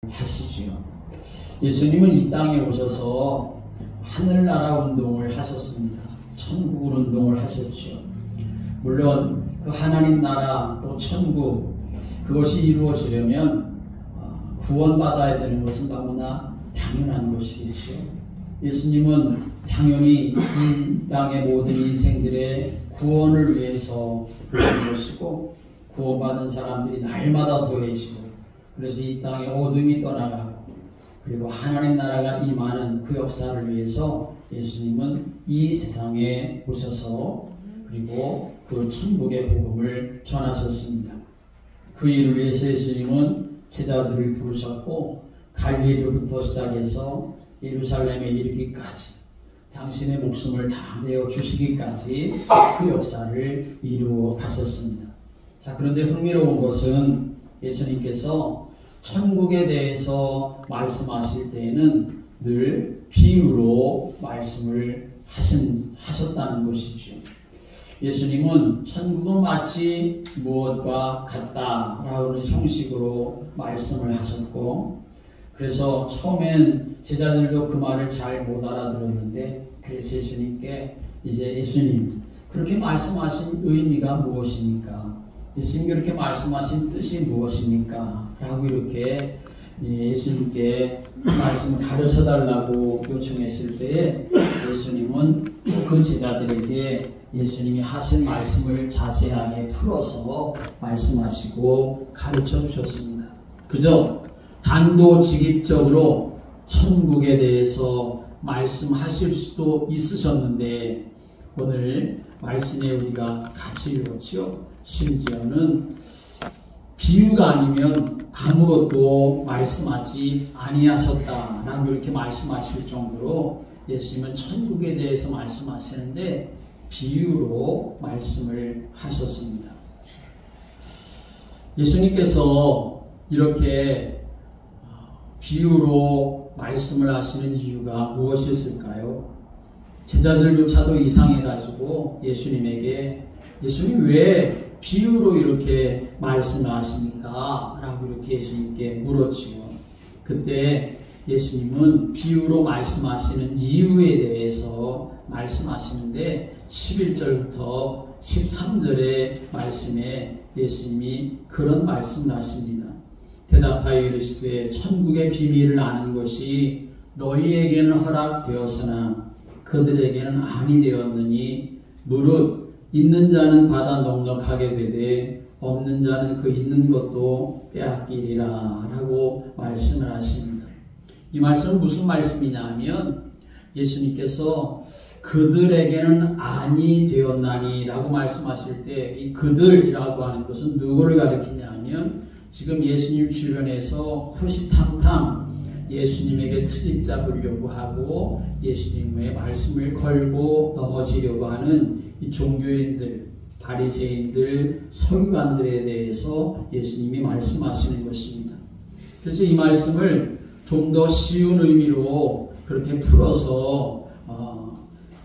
하시지요. 예수님은 이 땅에 오셔서 하늘나라 운동을 하셨습니다. 천국 운동을 하셨죠. 물론 그 하나님 나라 또 천국 그것이 이루어지려면 구원받아야 되는 것은 너무나 당연한 것이겠죠. 예수님은 당연히 이 땅의 모든 인생들의 구원을 위해서 오신 것이고 구원받은 사람들이 날마다 더해지고 그래서 이 땅의 어둠이 떠나가고 그리고 하나님 나라가 임하는 그 역사를 위해서 예수님은 이 세상에 오셔서 그리고 그 천국의 복음을 전하셨습니다. 그 일을 위해서 예수님은 제자들을 부르셨고 갈릴리로부터 시작해서 예루살렘에 이르기까지 당신의 목숨을 다 내어주시기까지 그 역사를 이루어 가셨습니다. 자, 그런데 흥미로운 것은 예수님께서 천국에 대해서 말씀하실 때에는 늘 비유로 말씀을 하셨다는 것이죠. 예수님은 천국은 마치 무엇과 같다라는 형식으로 말씀을 하셨고 그래서 처음엔 제자들도 그 말을 잘 못 알아들었는데 그래서 예수님께 이제 예수님 그렇게 말씀하신 의미가 무엇입니까? 예수님 그렇게 말씀하신 뜻이 무엇입니까? 라고 이렇게 예수님께 말씀을 가르쳐 달라고 요청했을 때에 예수님은 그 제자들에게 예수님이 하신 말씀을 자세하게 풀어서 말씀하시고 가르쳐 주셨습니다. 그저 단도직입적으로 천국에 대해서 말씀하실 수도 있으셨는데 오늘 말씀에 우리가 같이 읽었죠. 심지어는 비유가 아니면 아무것도 말씀하지 아니하셨다라고 이렇게 말씀하실 정도로 예수님은 천국에 대해서 말씀하시는데 비유로 말씀을 하셨습니다. 예수님께서 이렇게 비유로 말씀을 하시는 이유가 무엇이었을까요? 제자들조차도 이상해가지고 예수님에게 예수님 왜 비유로 이렇게 말씀을 하십니까? 라고 이렇게 예수님께 물었지요. 그때 예수님은 비유로 말씀하시는 이유에 대해서 말씀하시는데 11절부터 13절의 말씀에 예수님이 그런 말씀을 하십니다. 대답하여 이르시되 천국의 비밀을 아는 것이 너희에게는 허락되었으나 그들에게는 아니 되었느니 무릇 있는 자는 받아 넉넉하게 되되 없는 자는 그 있는 것도 빼앗기리라 라고 말씀을 하십니다. 이 말씀은 무슨 말씀이냐 하면 예수님께서 그들에게는 아니 되었나니 라고 말씀하실 때 이 그들이라고 하는 것은 누구를 가리키냐 하면 지금 예수님 주변에서 호시탐탐 예수님에게 트집 잡으려고 하고 예수님의 말씀을 걸고 넘어지려고 하는 이 종교인들, 바리새인들, 서기관들에 대해서 예수님이 말씀하시는 것입니다. 그래서 이 말씀을 좀 더 쉬운 의미로 그렇게 풀어서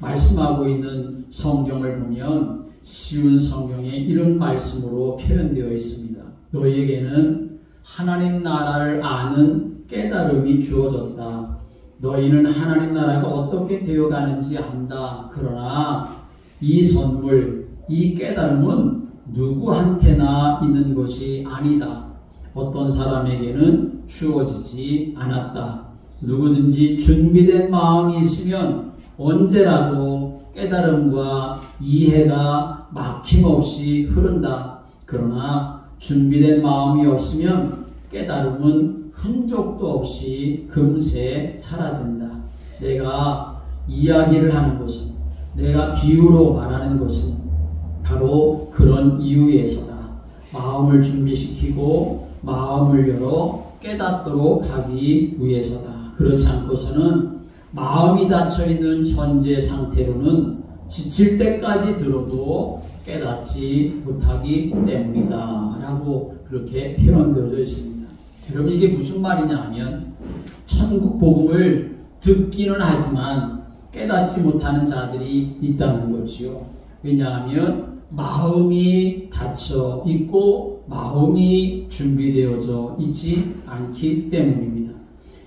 말씀하고 있는 성경을 보면 쉬운 성경에 이런 말씀으로 표현되어 있습니다. 너희에게는 하나님 나라를 아는 깨달음이 주어졌다. 너희는 하나님 나라가 어떻게 되어가는지 안다. 그러나 이 선물, 이 깨달음은 누구한테나 있는 것이 아니다. 어떤 사람에게는 주어지지 않았다. 누구든지 준비된 마음이 있으면 언제라도 깨달음과 이해가 막힘없이 흐른다. 그러나 준비된 마음이 없으면 깨달음은 흔적도 없이 금세 사라진다. 내가 이야기를 하는 것은, 내가 비유로 말하는 것은 바로 그런 이유에서다. 마음을 준비시키고 마음을 열어 깨닫도록 하기 위해서다. 그렇지 않고서는 마음이 닫혀있는 현재 상태로는 지칠 때까지 들어도 깨닫지 못하기 때문이다 라고 그렇게 표현되어져 있습니다. 여러분, 이게 무슨 말이냐 하면 천국 복음을 듣기는 하지만 깨닫지 못하는 자들이 있다는 거지요. 왜냐하면 마음이 닫혀 있고 마음이 준비되어져 있지 않기 때문입니다.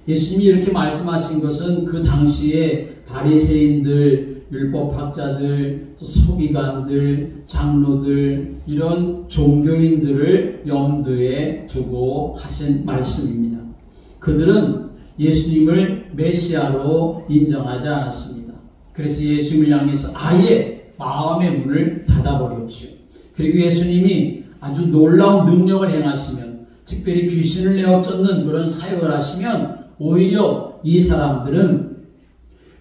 예수님이 이렇게 말씀하신 것은 그 당시에 바리새인들, 율법학자들, 또 서기관들, 장로들, 이런 종교인들을 염두에 두고 하신 말씀입니다. 그들은 예수님을 메시아로 인정하지 않았습니다. 그래서 예수님을 향해서 아예 마음의 문을 닫아버렸죠. 그리고 예수님이 아주 놀라운 능력을 행하시면, 특별히 귀신을 내어 쫓는 그런 사역을 하시면 오히려 이 사람들은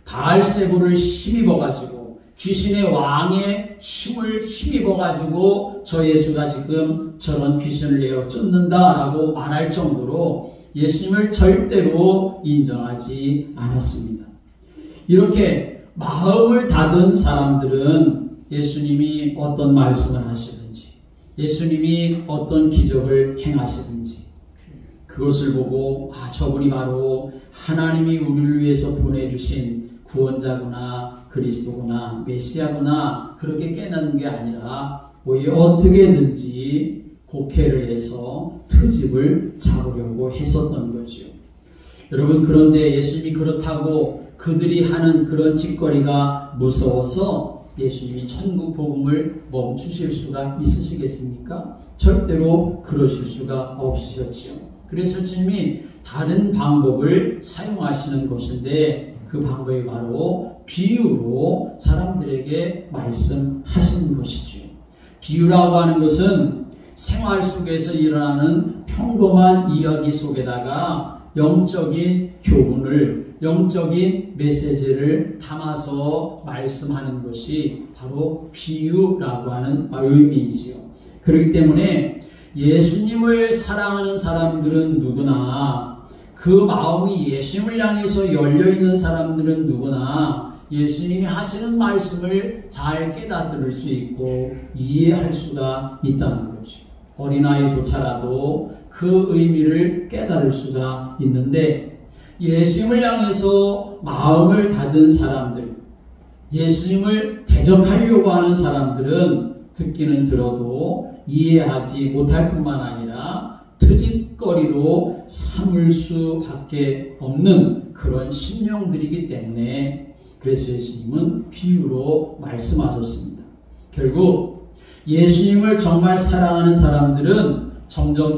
바알세불을 힘입어가지고, 귀신의 왕의 힘을 힘입어가지고 저 예수가 지금 저런 귀신을 내어 쫓는다라고 말할 정도로 예수님을 절대로 인정하지 않았습니다. 이렇게 마음을 닫은 사람들은 예수님이 어떤 말씀을 하시든지, 예수님이 어떤 기적을 행하시든지 그것을 보고 저분이 바로 하나님이 우리를 위해서 보내주신 구원자구나, 그리스도구나, 메시아구나, 그렇게 깨닫는 게 아니라 오히려 어떻게든지 곡해를 해서 트집을 잡으려고 했었던 거죠. 여러분, 그런데 예수님이 그렇다고 그들이 하는 그런 짓거리가 무서워서 예수님이 천국 복음을 멈추실 수가 있으시겠습니까? 절대로 그러실 수가 없으셨지요. 그래서 주님이 다른 방법을 사용하시는 것인데, 그 방법이 바로 비유로 사람들에게 말씀하시는 것이죠. 비유라고 하는 것은 생활 속에서 일어나는 평범한 이야기 속에다가 영적인 교훈을, 영적인 메시지를 담아서 말씀하는 것이 바로 비유라고 하는 의미이지요. 그렇기 때문에 예수님을 사랑하는 사람들은 누구나, 그 마음이 예수님을 향해서 열려있는 사람들은 누구나 예수님이 하시는 말씀을 잘 깨닫을 수 있고 이해할 수가 있다는 거죠. 어린아이조차라도 그 의미를 깨달을 수가 있는데, 예수님을 향해서 마음을 닫은 사람들, 예수님을 대적하려고 하는 사람들은 듣기는 들어도 이해하지 못할 뿐만 아니라 트짓거리로 삼을 수밖에 없는 그런 심령들이기 때문에, 그래서 예수님은 비유로 말씀하셨습니다. 결국 예수님을 정말 사랑하는 사람들은 점점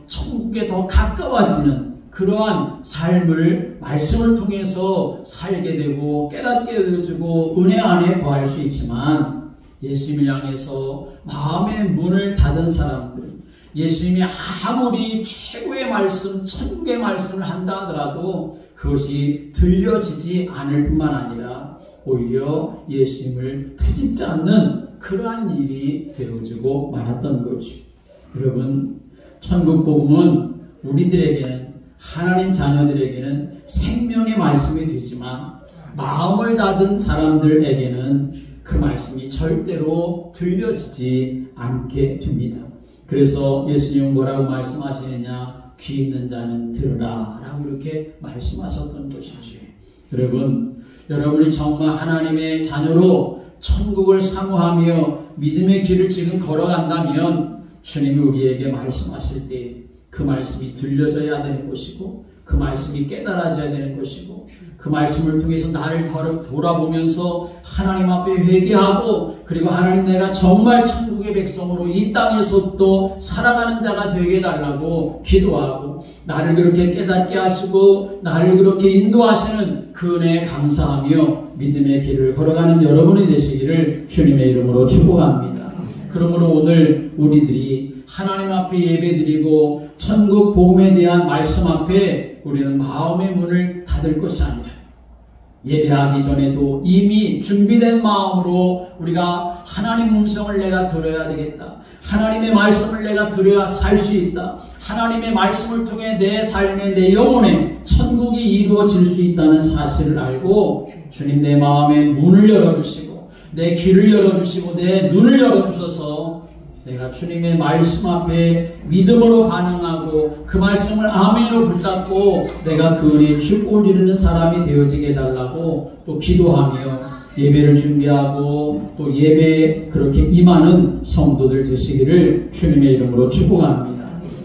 천국에 더 가까워지는 그러한 삶을 말씀을 통해서 살게 되고 깨닫게 되어지고 은혜 안에 거할 수 있지만, 예수님을 향해서 마음의 문을 닫은 사람들은 예수님이 아무리 최고의 말씀, 천국의 말씀을 한다 하더라도 그것이 들려지지 않을 뿐만 아니라 오히려 예수님을 트집지 않는 그러한 일이 되어지고 말았던 거죠. 여러분, 천국 복음은 우리들에게는, 하나님 자녀들에게는 생명의 말씀이 되지만 마음을 닫은 사람들에게는 그 말씀이 절대로 들려지지 않게 됩니다. 그래서 예수님은 뭐라고 말씀하시느냐? 귀 있는 자는 들으라 라고 이렇게 말씀하셨던 것이죠. 여러분, 여러분이 정말 하나님의 자녀로 천국을 사모하며 믿음의 길을 지금 걸어간다면 주님이 우리에게 말씀하실 때 그 말씀이 들려져야 되는 것이고, 그 말씀이 깨달아져야 되는 것이고, 그 말씀을 통해서 나를 돌아보면서 하나님 앞에 회개하고, 그리고 하나님, 내가 정말 천국의 백성으로 이 땅에서 또 살아가는 자가 되게 해달라고 기도하고, 나를 그렇게 깨닫게 하시고 나를 그렇게 인도하시는 그 은혜에 감사하며 믿음의 길을 걸어가는 여러분이 되시기를 주님의 이름으로 축복합니다. 그러므로 오늘 우리들이 하나님 앞에 예배드리고 천국 복음에 대한 말씀 앞에 우리는 마음의 문을 닫을 것이 아니라, 예배하기 전에도 이미 준비된 마음으로 우리가 하나님 음성을 내가 들어야 되겠다, 하나님의 말씀을 내가 들어야 살 수 있다, 하나님의 말씀을 통해 내 삶에, 내 영혼에 천국이 이루어질 수 있다는 사실을 알고 주님 내 마음의 문을 열어주시고 내 귀를 열어주시고 내 눈을 열어주셔서 내가 주님의 말씀 앞에 믿음으로 반응하고 그 말씀을 아멘으로 붙잡고 내가 그 은혜의 축복을 이루는 사람이 되어지게 해달라고 또 기도하며 예배를 준비하고 또 예배에 그렇게 임하는 성도들 되시기를 주님의 이름으로 축복합니다.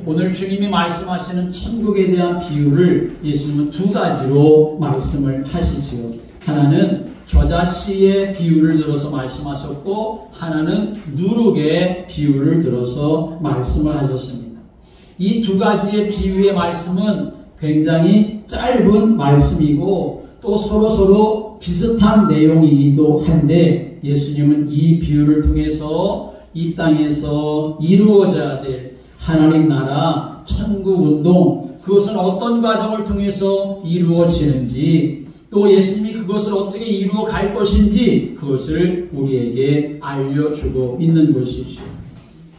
오늘 주님이 말씀하시는 천국에 대한 비유를 예수님은 두 가지로 말씀을 하시지요. 하나는 겨자씨의 비유를 들어서 말씀하셨고 하나는 누룩의 비유를 들어서 말씀을 하셨습니다. 이 두 가지의 비유의 말씀은 굉장히 짧은 말씀이고 또 서로 비슷한 내용이기도 한데 예수님은 이 비유를 통해서 이 땅에서 이루어져야 될 하나님 나라 천국운동, 그것은 어떤 과정을 통해서 이루어지는지 또 예수님이 그것을 어떻게 이루어 갈 것인지 그것을 우리에게 알려주고 있는 것이죠.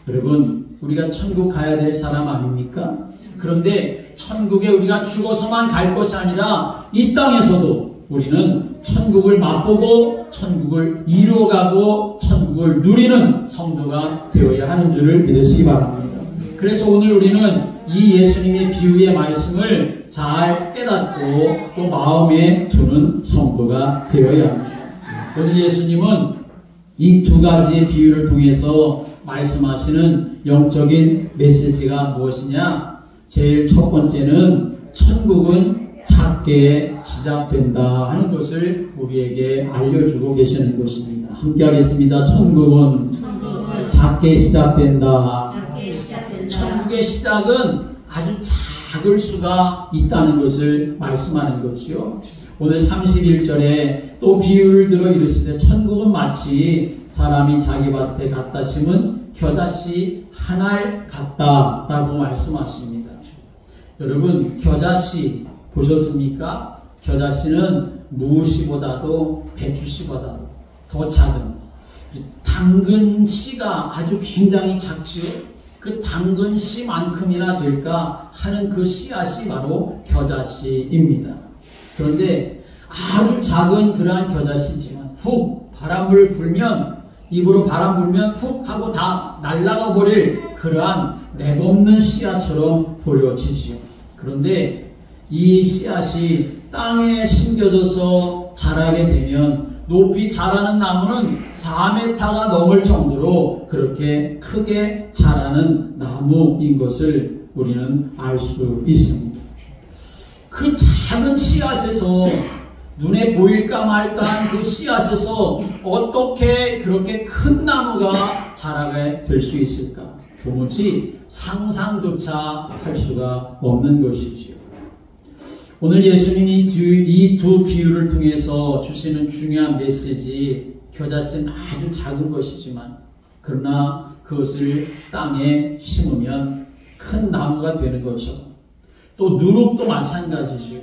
여러분, 우리가 천국 가야 될 사람 아닙니까? 그런데 천국에 우리가 죽어서만 갈 것이 아니라 이 땅에서도 우리는 천국을 맛보고 천국을 이루어가고 천국을 누리는 성도가 되어야 하는 줄을 믿으시기 바랍니다. 그래서 오늘 우리는 이 예수님의 비유의 말씀을 잘 깨닫고 또 마음에 두는 성도가 되어야 합니다. 오늘 예수님은 이 두 가지의 비유를 통해서 말씀하시는 영적인 메시지가 무엇이냐? 제일 첫 번째는 천국은 작게 시작된다 하는 것을 우리에게 알려주고 계시는 것입니다. 함께 하겠습니다. 천국은 작게 시작된다. 천국의 시작은 아주 작을 수가 있다는 것을 말씀하는 것이요. 오늘 31절에 또 비유를 들어 이르시되 천국은 마치 사람이 자기 밭에 갖다 심은 겨자씨 한 알 같다라고 말씀하십니다. 여러분, 겨자씨 보셨습니까? 겨자씨는 무씨보다도 배추씨보다도 더 작은 당근 씨가 아주 굉장히 작지요. 그 당근 씨만큼이나 될까 하는 그 씨앗이 바로 겨자씨입니다. 그런데 아주 작은 그러한 겨자씨지만 훅 바람을 불면, 입으로 바람 불면 훅 하고 다 날아가 버릴 그러한 맥없는 씨앗처럼 보여지지요. 그런데 이 씨앗이 땅에 심겨져서 자라게 되면 높이 자라는 나무는 4m가 넘을 정도로 그렇게 크게 자라는 나무인 것을 우리는 알 수 있습니다. 그 작은 씨앗에서 눈에 보일까 말까한 그 씨앗에서 어떻게 그렇게 큰 나무가 자라게 될 수 있을까? 도무지 상상조차 할 수가 없는 것이지요. 오늘 예수님이 이 두 비유를 통해서 주시는 중요한 메시지, 겨자씨는 아주 작은 것이지만 그러나 그것을 땅에 심으면 큰 나무가 되는 것처럼, 또 누룩도 마찬가지죠.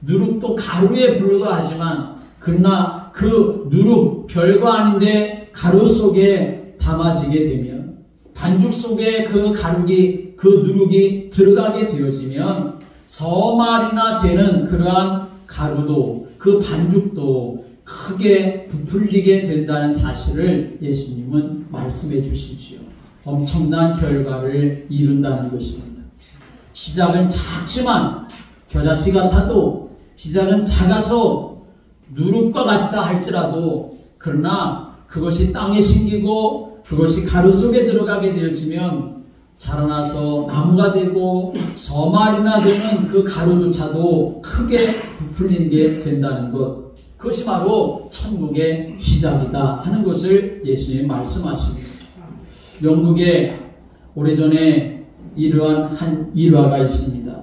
누룩도 가루에 불과하지만 그러나 그 누룩 별거 아닌데 가루 속에 담아지게 되면, 반죽 속에 그 누룩이 들어가게 되어지면 서말이나 되는 그러한 가루도, 그 반죽도 크게 부풀리게 된다는 사실을 예수님은 말씀해 주시지요. 엄청난 결과를 이룬다는 것입니다. 시작은 작지만, 겨자씨 같아도 시작은 작아서 누룩과 같다 할지라도, 그러나 그것이 땅에 심기고 그것이 가루 속에 들어가게 되어지면 자라나서 나무가 되고 서말이나 되는 그 가루조차도 크게 부풀리게 된다는 것, 그것이 바로 천국의 시작이다 하는 것을 예수님이 말씀하십니다. 영국에 오래전에 이러한 한 일화가 있습니다.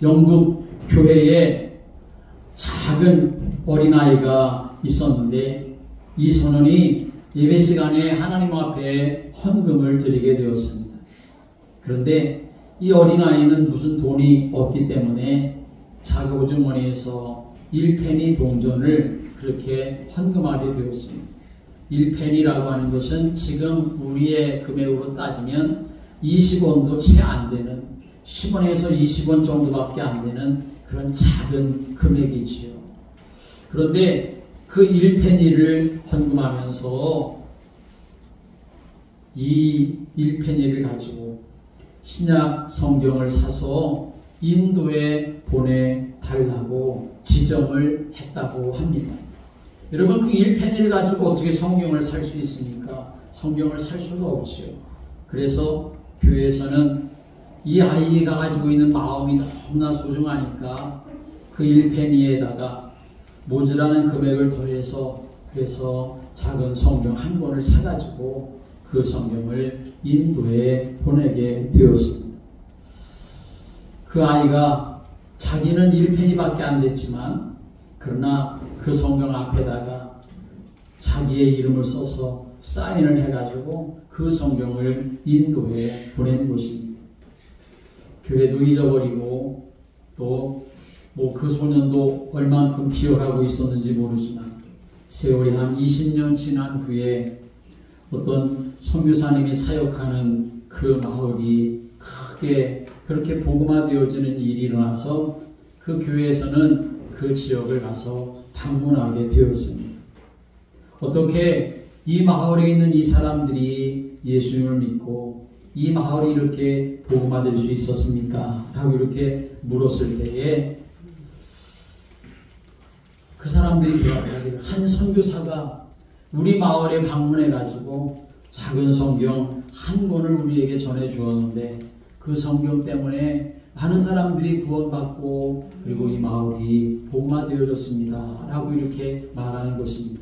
영국 교회에 작은 어린아이가 있었는데 이 소년이 예배 시간에 하나님 앞에 헌금을 드리게 되었습니다. 그런데 이 어린아이는 무슨 돈이 없기 때문에 자그주머니에서 1페니 동전을 그렇게 헌금하게 되었습니다. 1페니라고 하는 것은 지금 우리의 금액으로 따지면 20원도 채 안 되는, 10원에서 20원 정도밖에 안 되는 그런 작은 금액이지요. 그런데 그 1페니를 헌금하면서 이 1페니를 가지고 신약 성경을 사서 인도에 보내달라고 지정을 했다고 합니다. 여러분, 그 1페니를 가지고 어떻게 성경을 살 수 있습니까? 성경을 살 수가 없지요. 그래서 교회에서는 이 아이가 가지고 있는 마음이 너무나 소중하니까 그 1페니에다가 모자라는 금액을 더해서 그래서 작은 성경 한 권을 사가지고 그 성경을 인도에 보내게 되었습니다. 그 아이가 자기는 1페니밖에 안 됐지만 그러나 그 성경 앞에다가 자기의 이름을 써서 사인을 해가지고 그 성경을 인도에 보낸 것입니다. 교회도 잊어버리고 또 뭐 그 소년도 얼만큼 기억하고 있었는지 모르지만 세월이 한 20년 지난 후에 어떤 선교사님이 사역하는 그 마을이 크게 그렇게 복음화되어지는 일이 일어나서 그 교회에서는 그 지역을 가서 방문하게 되었습니다. 어떻게 이 마을에 있는 이 사람들이 예수님을 믿고 이 마을이 이렇게 복음화될 수 있었습니까? 라고 이렇게 물었을 때에 그 사람들이 대답하기를 한 선교사가 우리 마을에 방문해가지고 작은 성경 한 권을 우리에게 전해주었는데 그 성경 때문에 많은 사람들이 구원받고 그리고 이 마을이 복음화되어졌습니다. 라고 이렇게 말하는 것입니다.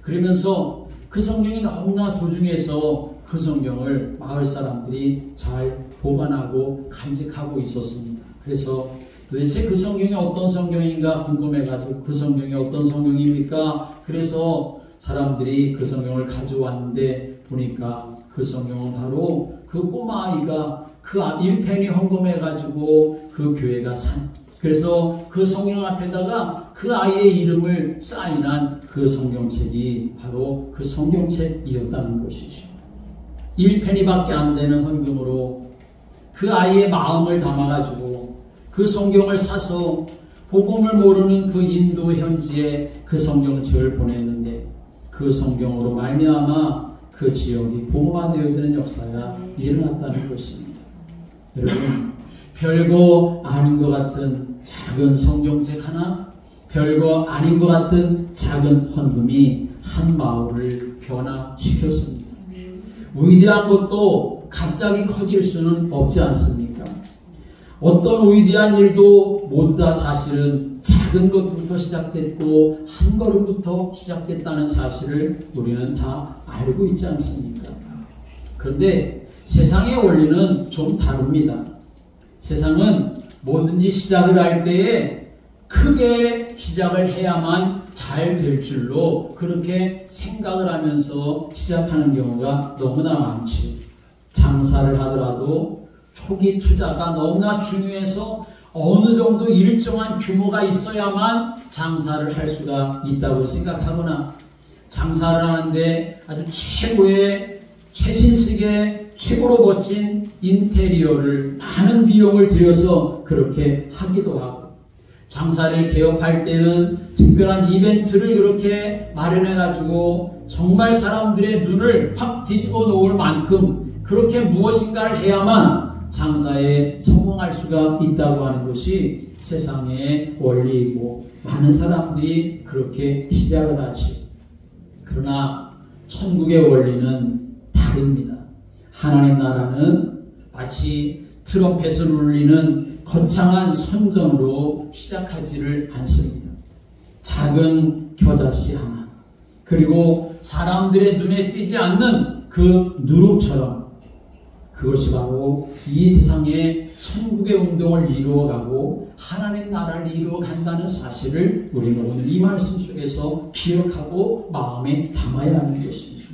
그러면서 그 성경이 너무나 소중해서 그 성경을 마을 사람들이 잘 보관하고 간직하고 있었습니다. 그래서 도대체 그 성경이 어떤 성경인가 궁금해가지고 그 성경이 어떤 성경입니까? 그래서 사람들이 그 성경을 가져왔는데 보니까 그 성경은 바로 그 꼬마 아이가 그 1페니 헌금해가지고 그 교회가 산 그래서 그 성경 앞에다가 그 아이의 이름을 사인한 그 성경책이 바로 그 성경책이었다는 것이죠. 1페니밖에 안 되는 헌금으로 그 아이의 마음을 담아가지고 그 성경을 사서 복음을 모르는 그 인도 현지에 그 성경책을 보냈는데 그 성경으로 말미암아 그 지역이 복음화되어지는 역사가 일어났다는 것입니다. 여러분, 별거 아닌 것 같은 작은 성경책 하나, 별거 아닌 것 같은 작은 헌금이 한 마을을 변화시켰습니다. 위대한 것도 갑자기 커질 수는 없지 않습니까? 어떤 위대한 일도 모두 다 사실은 작은 것부터 시작됐고 한 걸음부터 시작됐다는 사실을 우리는 다 알고 있지 않습니까? 그런데 세상의 원리는 좀 다릅니다. 세상은 뭐든지 시작을 할 때에 크게 시작을 해야만 잘 될 줄로 그렇게 생각을 하면서 시작하는 경우가 너무나 많지. 장사를 하더라도 초기 투자가 너무나 중요해서 어느 정도 일정한 규모가 있어야만 장사를 할 수가 있다고 생각하거나 장사를 하는데 아주 최고의 최신식의 최고로 멋진 인테리어를 많은 비용을 들여서 그렇게 하기도 하고 장사를 개업할 때는 특별한 이벤트를 그렇게 마련해가지고 정말 사람들의 눈을 확 뒤집어 놓을 만큼 그렇게 무엇인가를 해야만 장사에 성공할 수가 있다고 하는 것이 세상의 원리이고 많은 사람들이 그렇게 시작을 하지. 그러나 천국의 원리는 다릅니다. 하나님 나라는 마치 트럼펫을 울리는 거창한 선전으로 시작하지를 않습니다. 작은 겨자씨 하나, 그리고 사람들의 눈에 띄지 않는 그 누룩처럼 그것이 바로 이 세상의 천국의 운동을 이루어가고 하나님 나라를 이루어간다는 사실을 우리는 오늘 이 말씀 속에서 기억하고 마음에 담아야 하는 것입니다.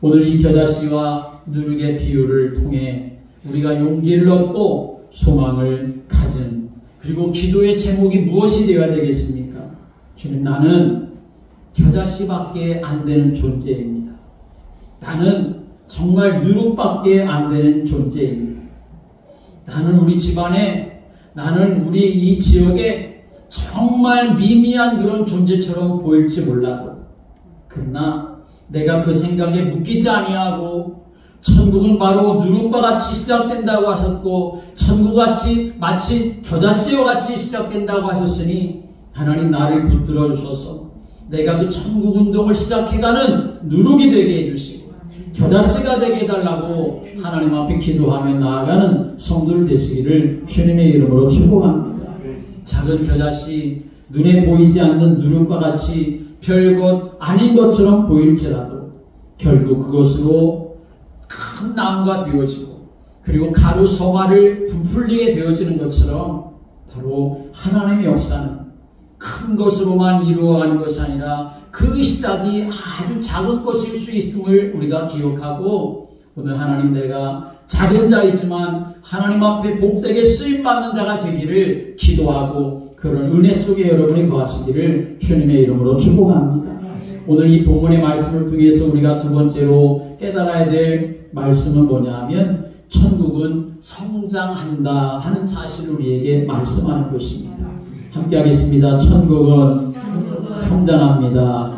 오늘 이 겨자씨와 누룩의 비유를 통해 우리가 용기를 얻고 소망을 가지는 그리고 기도의 제목이 무엇이 되어야 되겠습니까? 주님, 나는 겨자씨밖에 안 되는 존재입니다. 나는 정말 누룩밖에 안 되는 존재입니다. 나는 우리 집안에, 나는 우리 이 지역에 정말 미미한 그런 존재처럼 보일지 몰라도 그러나 내가 그 생각에 묶이지 아니하고 천국은 바로 누룩과 같이 시작된다고 하셨고 천국같이 마치 겨자씨와 같이 시작된다고 하셨으니 하나님 나를 붙들어 주셔서 내가 그 천국 운동을 시작해가는 누룩이 되게 해주시고 겨자씨가 되게 해달라고 하나님 앞에 기도하며 나아가는 성도들 되시기를 주님의 이름으로 축복합니다. 작은 겨자씨, 눈에 보이지 않는 누룩과 같이 별것 아닌 것처럼 보일지라도 결국 그것으로 큰 나무가 되어지고 그리고 가루 성화를 부풀리게 되어지는 것처럼 바로 하나님의 역사는 큰 것으로만 이루어가는 것이 아니라 그 시작이 아주 작은 것일 수 있음을 우리가 기억하고 오늘 하나님 내가 작은 자이지만 하나님 앞에 복되게 쓰임받는 자가 되기를 기도하고 그런 은혜 속에 여러분이 거하시기를 주님의 이름으로 축복합니다. 오늘 이 본문의 말씀을 통해서 우리가 두 번째로 깨달아야 될 말씀은 뭐냐면 천국은 성장한다 하는 사실을 우리에게 말씀하는 것입니다. 함께 하겠습니다. 천국은 성장합니다.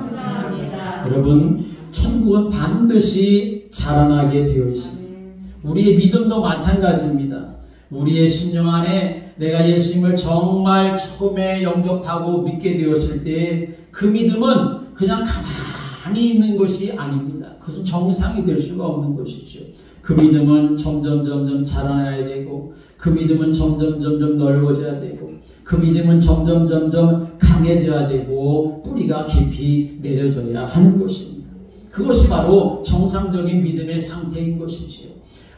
여러분, 천국은 반드시 자라나게 되어 있습니다. 우리의 믿음도 마찬가지입니다. 우리의 심령 안에 내가 예수님을 정말 처음에 영접하고 믿게 되었을 때 그 믿음은 그냥 가만히 있는 것이 아닙니다. 그것은 정상이 될 수가 없는 것이죠. 그 믿음은 점점 자라나야 되고 그 믿음은 점점 넓어져야 되고 그 믿음은 점점 강해져야 되고 뿌리가 깊이 내려져야 하는 것입니다. 그것이 바로 정상적인 믿음의 상태인 것이지요.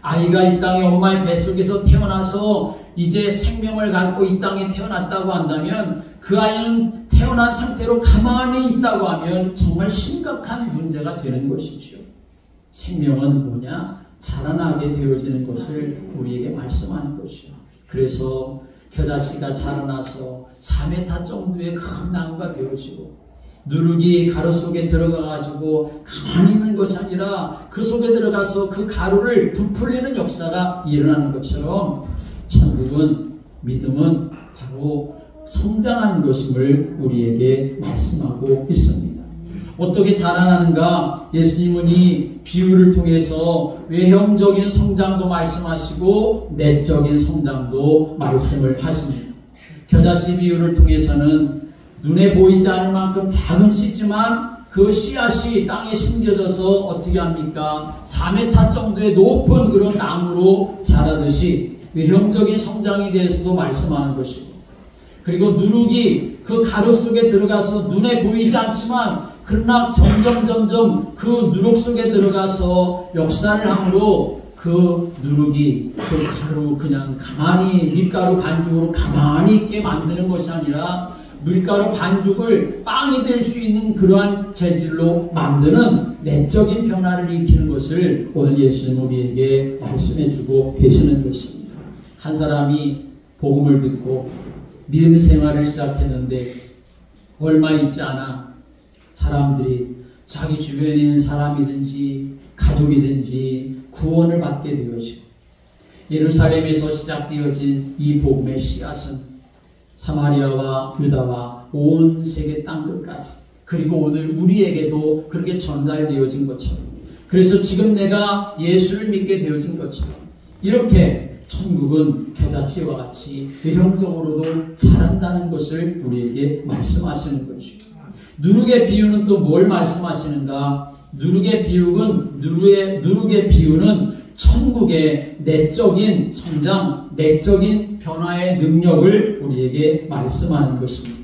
아이가 이 땅에 엄마의 뱃속에서 태어나서 이제 생명을 갖고 이 땅에 태어났다고 한다면 그 아이는 태어난 상태로 가만히 있다고 하면 정말 심각한 문제가 되는 것이지요. 생명은 뭐냐? 자라나게 되어지는 것을 우리에게 말씀하는 거죠. 그래서 겨자씨가 자라나서 4m 정도의 큰 나무가 되어지고 누룩이 가루 속에 들어가가지고 가만히 있는 것이 아니라 그 속에 들어가서 그 가루를 부풀리는 역사가 일어나는 것처럼 천국은 믿음은 바로 성장하는 것임을 우리에게 말씀하고 있습니다. 어떻게 자라나는가? 예수님은 이 비유를 통해서 외형적인 성장도 말씀하시고 내적인 성장도 말씀을 하십니다. 겨자씨 비유를 통해서는 눈에 보이지 않을 만큼 작은 씨지만 그 씨앗이 땅에 심겨져서 어떻게 합니까? 4m 정도의 높은 그런 나무로 자라듯이 외형적인 성장에 대해서도 말씀하는 것이고 그리고 누룩이 그 가루 속에 들어가서 눈에 보이지 않지만 그러나 점점 그 누룩 속에 들어가서 역사를 함으로 그 누룩이 그 가루 그냥 가만히 밀가루 반죽으로 가만히 있게 만드는 것이 아니라 밀가루 반죽을 빵이 될 수 있는 그러한 재질로 만드는 내적인 변화를 일으키는 것을 오늘 예수님 우리에게 말씀해주고 계시는 것입니다. 한 사람이 복음을 듣고 믿음 생활을 시작했는데 얼마 있지 않아 사람들이 자기 주변에 있는 사람이든지 가족이든지 구원을 받게 되어지고 예루살렘에서 시작되어진 이 복음의 씨앗은 사마리아와 유다와 온 세계 땅끝까지 그리고 오늘 우리에게도 그렇게 전달되어진 것처럼 그래서 지금 내가 예수를 믿게 되어진 것처럼 이렇게 천국은 겨자씨와 같이 외형적으로도 자란다는 것을 우리에게 말씀하시는 거죠. 누룩의 비유는 또 뭘 말씀하시는가? 누룩의 비유는 천국의 내적인 성장, 내적인 변화의 능력을 우리에게 말씀하는 것입니다.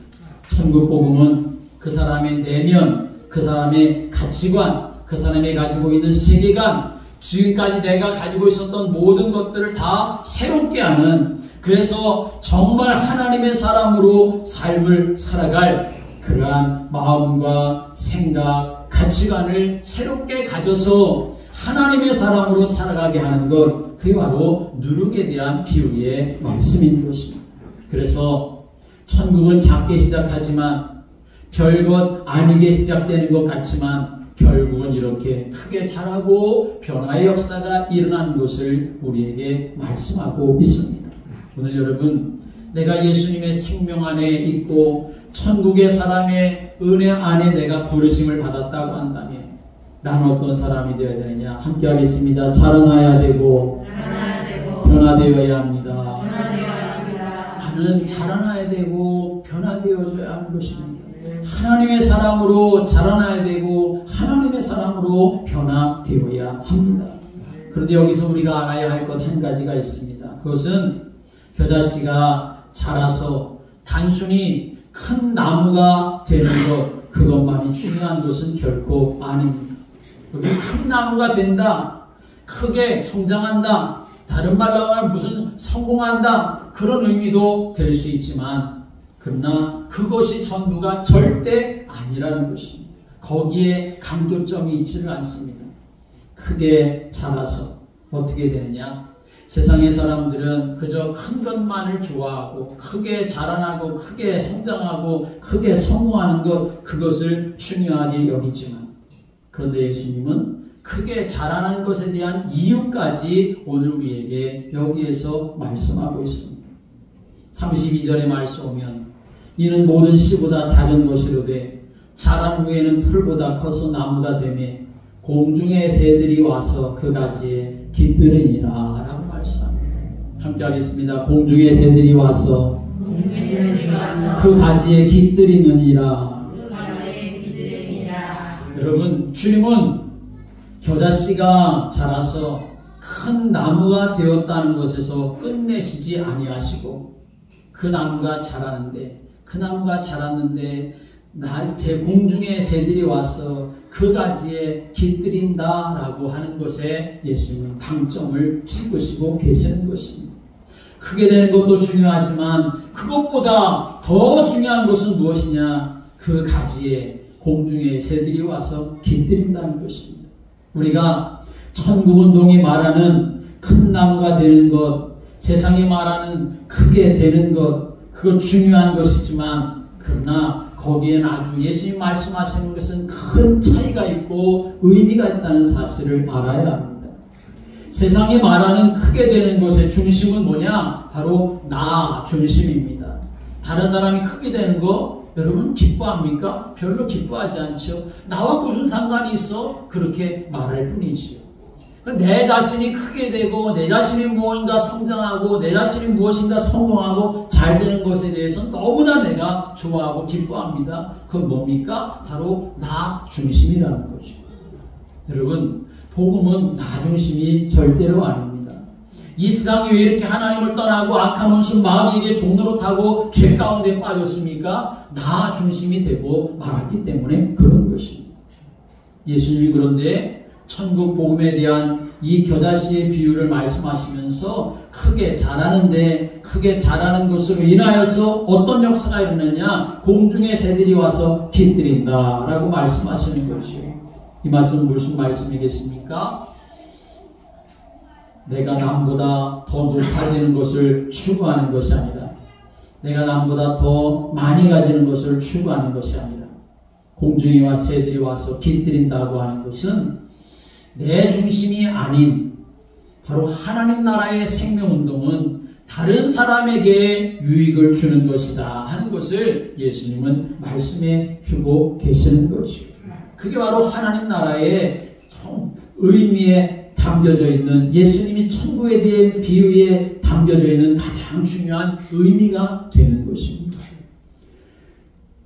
천국 복음은 그 사람의 내면, 그 사람의 가치관, 그 사람이 가지고 있는 세계관, 지금까지 내가 가지고 있었던 모든 것들을 다 새롭게 하는 그래서 정말 하나님의 사람으로 삶을 살아갈 그러한 마음과 생각, 가치관을 새롭게 가져서 하나님의 사람으로 살아가게 하는 것 그게 바로 누룩에 대한 비유의 말씀인 것입니다. 그래서 천국은 작게 시작하지만 별것 아니게 시작되는 것 같지만 결국은 이렇게 크게 자라고 변화의 역사가 일어나는 것을 우리에게 말씀하고 있습니다. 오늘 여러분 내가 예수님의 생명 안에 있고 천국의 사람의 은혜 안에 내가 부르심을 받았다고 한다면 나는 어떤 사람이 되어야 되느냐? 함께 하겠습니다. 자라나야 되고 변화되어야 합니다. 나는 자라나야 되고 변화되어져야 하는 것입니다. 하나님의 사람으로 자라나야 되고 하나님의 사람으로 변화되어야 합니다. 그런데 여기서 우리가 알아야 할 것 한 가지가 있습니다. 그것은 겨자씨가 자라서 단순히 큰 나무가 되는 것, 그것만이 중요한 것은 결코 아닙니다. 여기 큰 나무가 된다, 크게 성장한다, 다른 말로 하면 무슨 성공한다, 그런 의미도 될 수 있지만, 그러나 그것이 전부가 절대 아니라는 것입니다. 거기에 강조점이 있지를 않습니다. 크게 자라서 어떻게 되느냐? 세상의 사람들은 그저 큰 것만을 좋아하고 크게 자라나고 크게 성장하고 크게 성공하는 것, 그것을 중요하게 여기지만, 그런데 예수님은 크게 자라나는 것에 대한 이유까지 오늘 우리에게 여기에서 말씀하고 있습니다. 32절의 말씀 오면 이는 모든 씨보다 작은 것이로되 자란 후에는 풀보다 커서 나무가 되매 공중의 새들이 와서 그 가지에 깃들으니라 라고 말씀합니다. 함께 하겠습니다. 공중의 새들이 와서 그 가지에 깃들이느니라. 여러분, 주님은 겨자씨가 자라서 큰 나무가 되었다는 것에서 끝내시지 아니하시고, 그 나무가 자랐는데 공중의 새들이 와서 그 가지에 깃들인다라고 하는 것에 예수님은 방점을 찍으시고 계시는 것입니다. 크게 되는 것도 중요하지만 그것보다 더 중요한 것은 무엇이냐? 그 가지에 공중의 새들이 와서 깃들인다는 것입니다. 우리가 천국운동이 말하는 큰 나무가 되는 것, 세상이 말하는 크게 되는 것, 그것 중요한 것이지만, 그러나 거기에는 아주 예수님 말씀하시는 것은 큰 차이가 있고 의미가 있다는 사실을 알아야 합니다. 세상이 말하는 크게 되는 것의 중심은 뭐냐? 바로 나 중심입니다. 다른 사람이 크게 되는 거 여러분 기뻐합니까? 별로 기뻐하지 않죠. 나와 무슨 상관이 있어? 그렇게 말할 뿐이지요. 내 자신이 크게 되고 내 자신이 무엇인가 성장하고 내 자신이 무엇인가 성공하고 잘 되는 것에 대해서 너무나 내가 좋아하고 기뻐합니다. 그건 뭡니까? 바로 나 중심이라는 거죠. 여러분, 복음은 나 중심이 절대로 아닙니다. 이 세상이 왜 이렇게 하나님을 떠나고 악한 원수 마귀에게 종로로 타고 죄 가운데 빠졌습니까? 나 중심이 되고 말았기 때문에 그런 것입니다. 예수님이 그런데 천국 복음에 대한 이 겨자씨의 비유를 말씀하시면서 크게 자라는 것으로 인하여서 어떤 역사가 일어나냐? 공중의 새들이 와서 깃들인다 라고 말씀하시는 것이요. 이 말씀은 무슨 말씀이겠습니까? 내가 남보다 더 높아지는 것을 추구하는 것이 아니라, 내가 남보다 더 많이 가지는 것을 추구하는 것이 아니라, 공중의 새들이 와서 깃들인다고 하는 것은 내 중심이 아닌 바로 하나님 나라의 생명운동은 다른 사람에게 유익을 주는 것이다 하는 것을 예수님은 말씀해 주고 계시는 것이죠. 그게 바로 하나님 나라의 의미에 담겨져 있는, 예수님이 천국에 대한 비유에 담겨져 있는 가장 중요한 의미가 되는 것입니다.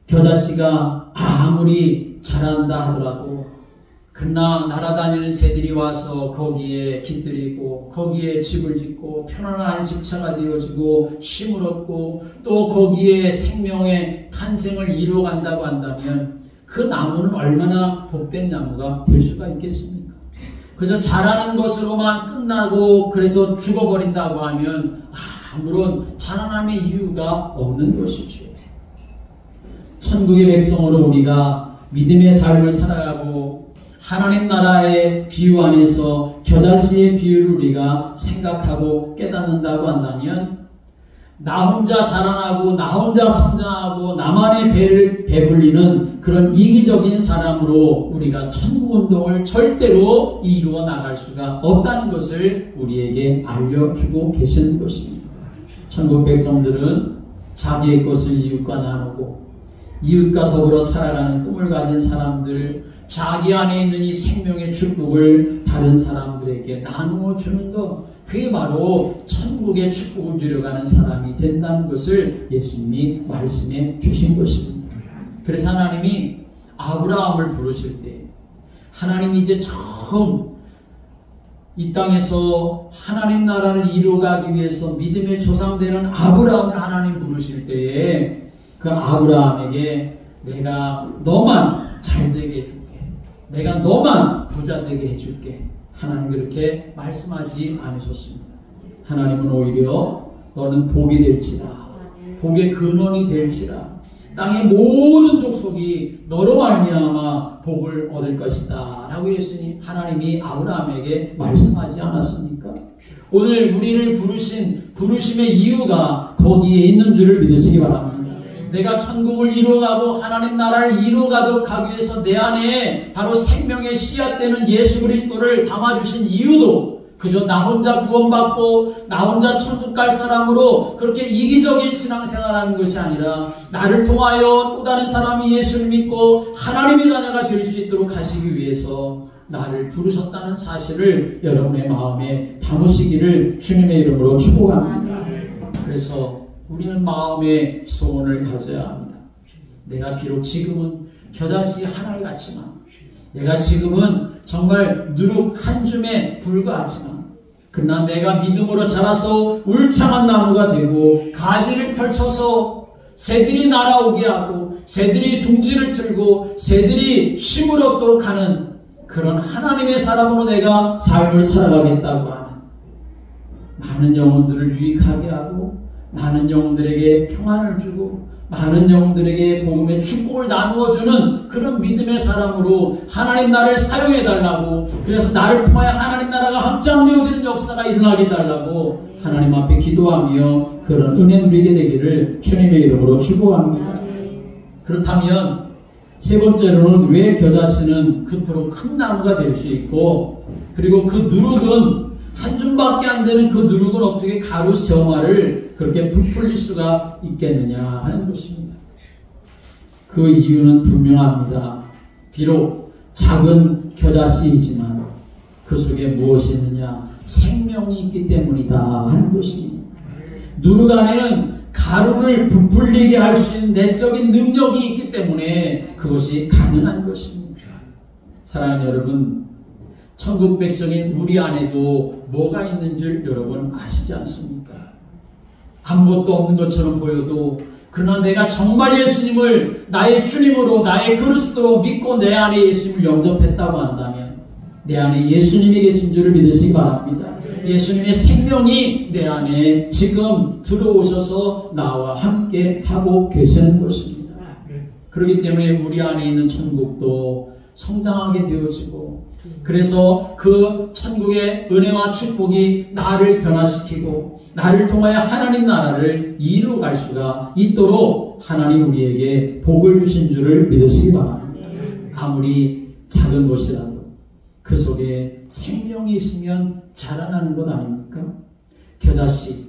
겨자씨가 아무리 자란다 하더라도 그러나 날아다니는 새들이 와서 거기에 깃들이고 거기에 집을 짓고 편안한 안식처가 되어지고 쉼을 얻고 또 거기에 생명의 탄생을 이루어간다고 한다면 그 나무는 얼마나 복된 나무가 될 수가 있겠습니까? 그저 자라는 것으로만 끝나고 그래서 죽어버린다고 하면 아무런 자라남의 이유가 없는 것이죠. 천국의 백성으로 우리가 믿음의 삶을 살아가고 하나님 나라의 비유 안에서 겨자씨의 비유를 우리가 생각하고 깨닫는다고 한다면 나 혼자 자라나고 나 혼자 성장하고 나만의 배를 배불리는 그런 이기적인 사람으로 우리가 천국운동을 절대로 이루어 나갈 수가 없다는 것을 우리에게 알려주고 계시는 것입니다. 천국 백성들은 자기의 것을 이웃과 나누고 이웃과 더불어 살아가는 꿈을 가진 사람들, 자기 안에 있는 이 생명의 축복을 다른 사람들에게 나누어 주는 것, 그게 바로 천국의 축복을 주려가는 사람이 된다는 것을 예수님이 말씀해 주신 것입니다. 그래서 하나님이 아브라함을 부르실 때 하나님이 이제 처음 이 땅에서 하나님 나라를 이루어가기 위해서 믿음의 조상되는 아브라함을 하나님 부르실 때에 그 아브라함에게 내가 너만 잘되게 해줄게, 내가 너만 부자 되게 해줄게, 하나님 그렇게 말씀하지 않으셨습니다. 하나님은 오히려 너는 복이 될지라, 복의 근원이 될지라, 땅의 모든 족속이 너로 말미암아 복을 얻을 것이다 라고 예수님 하나님이 아브라함에게 말씀하지 않았습니까? 오늘 우리를 부르심의 이유가 거기에 있는 줄을 믿으시기 바랍니다. 내가 천국을 이루어가고 하나님 나라를 이루어가도록 하기 위해서 내 안에 바로 생명의 씨앗되는 예수 그리스도를 담아주신 이유도 그저 나 혼자 구원받고 나 혼자 천국 갈 사람으로 그렇게 이기적인 신앙생활하는 것이 아니라 나를 통하여 또 다른 사람이 예수를 믿고 하나님의 자녀가 될 수 있도록 하시기 위해서 나를 부르셨다는 사실을 여러분의 마음에 담으시기를 주님의 이름으로 축복합니다. 그래서 우리는 마음의 소원을 가져야 합니다. 내가 비록 지금은 겨자씨 하나를 같지만, 내가 지금은 정말 누룩 한 줌에 불과하지만, 그러나 내가 믿음으로 자라서 울창한 나무가 되고 가지를 펼쳐서 새들이 날아오게 하고 새들이 둥지를 틀고 새들이 쉼을 얻도록 하는 그런 하나님의 사람으로 내가 삶을 살아가겠다고 하는, 많은 영혼들을 유익하게 하고 많은 영혼들에게 평안을 주고 많은 영혼들에게 복음의 축복을 나누어주는 그런 믿음의 사람으로 하나님 나를 사용해달라고, 그래서 나를 통하여 하나님 나라가 확장되어지는 역사가 일어나게 해달라고 하나님 앞에 기도하며 그런 은혜 누리게 되기를 주님의 이름으로 축복합니다. 그렇다면 세 번째로는 왜 겨자씨는 그토록 큰 나무가 될 수 있고, 그리고 그 누룩은 한 줌밖에 안 되는 그 누룩은 어떻게 가루 세워마를 그렇게 부풀릴 수가 있겠느냐 하는 것입니다. 그 이유는 분명합니다. 비록 작은 겨자씨이지만 그 속에 무엇이 있느냐? 생명이 있기 때문이다 하는 것입니다. 누룩 안에는 가루를 부풀리게 할 수 있는 내적인 능력이 있기 때문에 그것이 가능한 것입니다. 사랑하는 여러분, 천국 백성인 우리 안에도 뭐가 있는 줄 여러분 아시지 않습니까? 아무것도 없는 것처럼 보여도, 그러나 내가 정말 예수님을 나의 주님으로 나의 그리스도로 믿고 내 안에 예수님을 영접했다고 한다면 내 안에 예수님이 계신 줄을 믿으시기 바랍니다. 예수님의 생명이 내 안에 지금 들어오셔서 나와 함께 하고 계시는 것입니다. 그렇기 때문에 우리 안에 있는 천국도 성장하게 되어지고, 그래서 그 천국의 은혜와 축복이 나를 변화시키고 나를 통하여 하나님 나라를 이루어갈 수가 있도록 하나님 우리에게 복을 주신 줄을 믿으시기 바랍니다. 아무리 작은 것이라도 그 속에 생명이 있으면 자라나는 것 아닙니까? 겨자씨,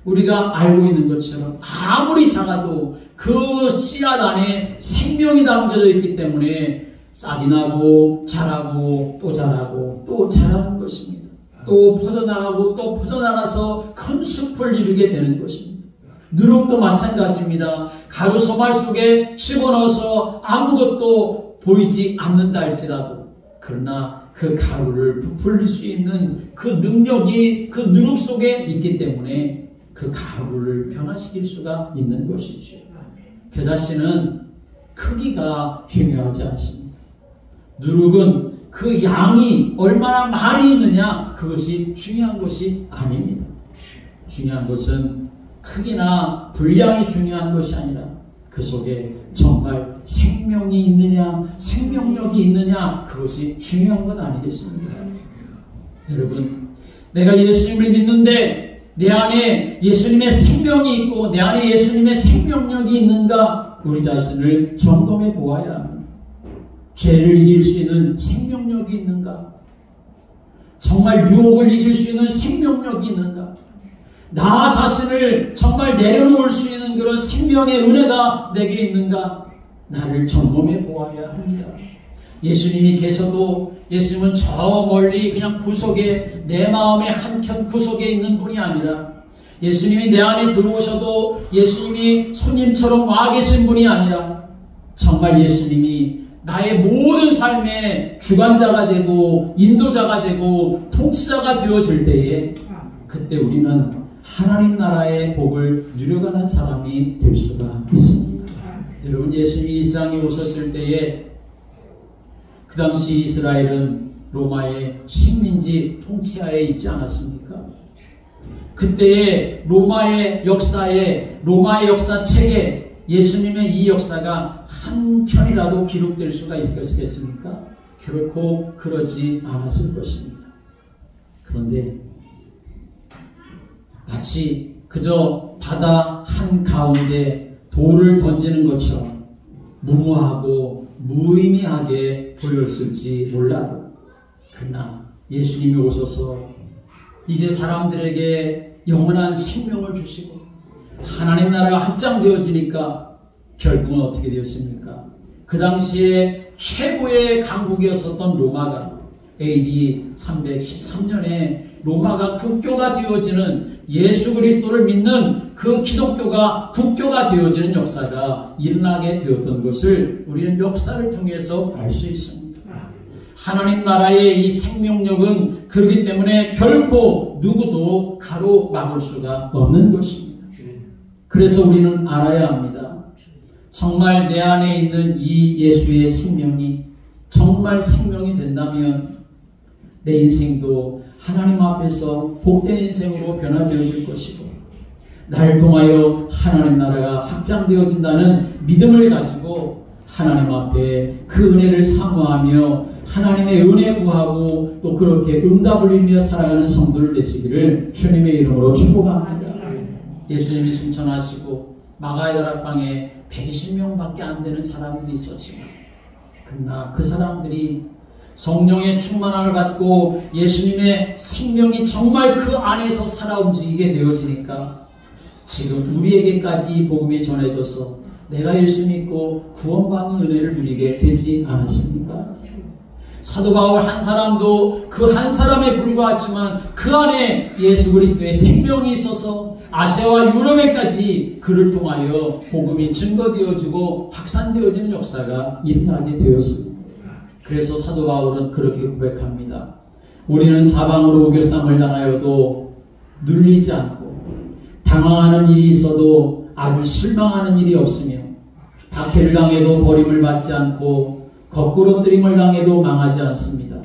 우리가 알고 있는 것처럼 아무리 작아도 그 씨앗 안에 생명이 담겨져 있기 때문에 싹이 나고 자라고 또 자라고 또 자라는 것입니다. 또 퍼져나가고 또 퍼져나가서 큰 숲을 이루게 되는 것입니다. 누룩도 마찬가지입니다. 가루 소말 속에 집어넣어서 아무것도 보이지 않는다 할지라도, 그러나 그 가루를 부풀릴 수 있는 그 능력이 그 누룩 속에 있기 때문에 그 가루를 변화시킬 수가 있는 것이죠. 겨자씨는 크기가 중요하지 않습니다. 누룩은 그 양이 얼마나 많이 있느냐, 그것이 중요한 것이 아닙니다. 중요한 것은 크기나 분량이 중요한 것이 아니라 그 속에 정말 생명이 있느냐, 생명력이 있느냐, 그것이 중요한 것 아니겠습니까? 여러분, 내가 예수님을 믿는데 내 안에 예수님의 생명이 있고 내 안에 예수님의 생명력이 있는가, 우리 자신을 점검해 보아야 합니다. 죄를 이길 수 있는 생명력이 있는가? 정말 유혹을 이길 수 있는 생명력이 있는가? 나 자신을 정말 내려놓을 수 있는 그런 생명의 은혜가 내게 있는가? 나를 점검해 보아야 합니다. 예수님이 계셔도 예수님은 저 멀리 그냥 구석에, 내 마음의 한켠 구석에 있는 분이 아니라, 예수님이 내 안에 들어오셔도 예수님이 손님처럼 와 계신 분이 아니라, 정말 예수님이 나의 모든 삶의 주관자가 되고 인도자가 되고 통치자가 되어질 때에 그때 우리는 하나님 나라의 복을 누려가는 사람이 될 수가 있습니다. 여러분, 예수님이 이 세상에 오셨을 때에 그 당시 이스라엘은 로마의 식민지 통치하에 있지 않았습니까? 그때의 로마의 역사책에 예수님의 이 역사가 한 편이라도 기록될 수가 있겠습니까? 결코 그러지 않았을 것입니다. 그런데 마치 그저 바다 한가운데 돌을 던지는 것처럼 무모하고 무의미하게 보였을지 몰라도, 그러나 예수님이 오셔서 이제 사람들에게 영원한 생명을 주시고 하나님 나라가 확장되어지니까 결국은 어떻게 되었습니까? 그 당시에 최고의 강국이었었던 로마가 AD 313년에 로마가 국교가 되어지는, 예수 그리스도를 믿는 그 기독교가 국교가 되어지는 역사가 일어나게 되었던 것을 우리는 역사를 통해서 알 수 있습니다. 하나님 나라의 이 생명력은 그렇기 때문에 결코 누구도 가로막을 수가 없는 것입니다. 그래서 우리는 알아야 합니다. 정말 내 안에 있는 이 예수의 생명이 정말 생명이 된다면 내 인생도 하나님 앞에서 복된 인생으로 변화되어질 것이고, 나를 통하여 하나님 나라가 확장되어진다는 믿음을 가지고 하나님 앞에 그 은혜를 사모하며 하나님의 은혜 구하고 또 그렇게 응답을 이루며 살아가는 성도들 되시기를 주님의 이름으로 축복합니다. 예수님이 승천하시고 마가의 다락방에 120명밖에 안 되는 사람들이 있었지만, 그러나 그 사람들이 성령의 충만함을 받고 예수님의 생명이 정말 그 안에서 살아 움직이게 되어지니까 지금 우리에게까지 복음이 전해져서 내가 예수 믿고 구원받는 은혜를 누리게 되지 않았습니까? 사도 바울 한 사람도 그 한 사람에 불과하지만 그 안에 예수 그리스도의 생명이 있어서 아시아와 유럽에까지 그를 통하여 복음이 증거되어지고 확산되어지는 역사가 일어나게 되었습니다. 그래서 사도 바울은 그렇게 고백합니다. 우리는 사방으로 우겨쌈을 당하여도 눌리지 않고 당황하는 일이 있어도 아주 실망하는 일이 없으며 박해를 당해도 버림을 받지 않고 거꾸러뜨림을 당해도 망하지 않습니다.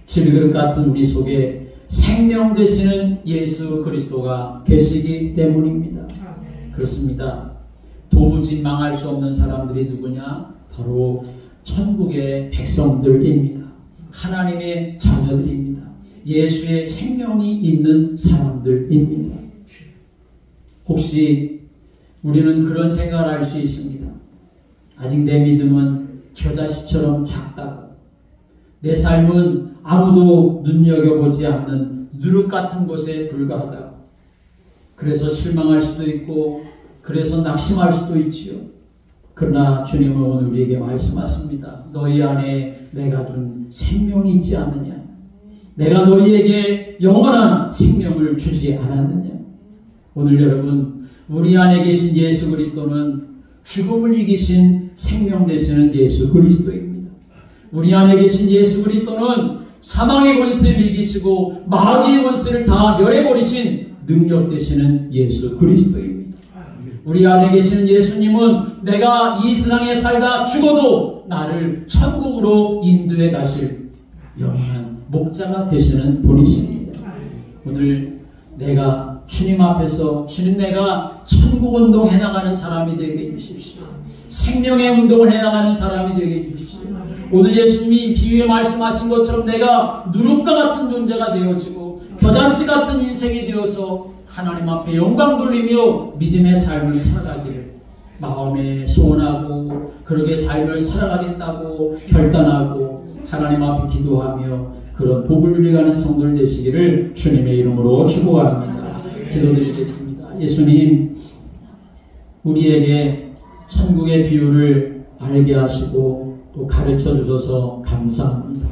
질그릇 같은 우리 속에 생명 되시는 예수 그리스도가 계시기 때문입니다. 그렇습니다. 도무지 망할 수 없는 사람들이 누구냐? 바로 천국의 백성들입니다. 하나님의 자녀들입니다. 예수의 생명이 있는 사람들입니다. 혹시 우리는 그런 생각을 할 수 있습니다. 아직 내 믿음은 겨자씨처럼 작다고, 내 삶은 아무도 눈여겨보지 않는 누룩 같은 곳에 불과하다고, 그래서 실망할 수도 있고 그래서 낙심할 수도 있지요. 그러나 주님은 오늘 우리에게 말씀하십니다. 너희 안에 내가 준 생명이 있지 않느냐? 내가 너희에게 영원한 생명을 주지 않았느냐? 오늘 여러분, 우리 안에 계신 예수 그리스도는 죽음을 이기신 생명 되시는 예수 그리스도입니다. 우리 안에 계신 예수 그리스도는 사망의 권세를 이기시고 마귀의 권세를 다 멸해버리신 능력 되시는 예수 그리스도입니다. 우리 안에 계시는 예수님은 내가 이 세상에 살다 죽어도 나를 천국으로 인도해 가실 영원한 목자가 되시는 분이십니다. 오늘 내가 주님 앞에서 주님, 내가 천국 운동 해나가는 사람이 되게 해주십시오. 생명의 운동을 해나가는 사람이 되게 해주십시오. 오늘 예수님이 비유에 말씀하신 것처럼 내가 누룩과 같은 존재가 되어지고 겨자씨 같은 인생이 되어서 하나님 앞에 영광 돌리며 믿음의 삶을 살아가기를 마음에 소원하고 그렇게 삶을 살아가겠다고 결단하고 하나님 앞에 기도하며 그런 복을 누려가는 성도들 되시기를 주님의 이름으로 축복합니다. 기도드리겠습니다. 예수님, 우리에게 천국의 비유를 알게 하시고 또 가르쳐 주셔서 감사합니다.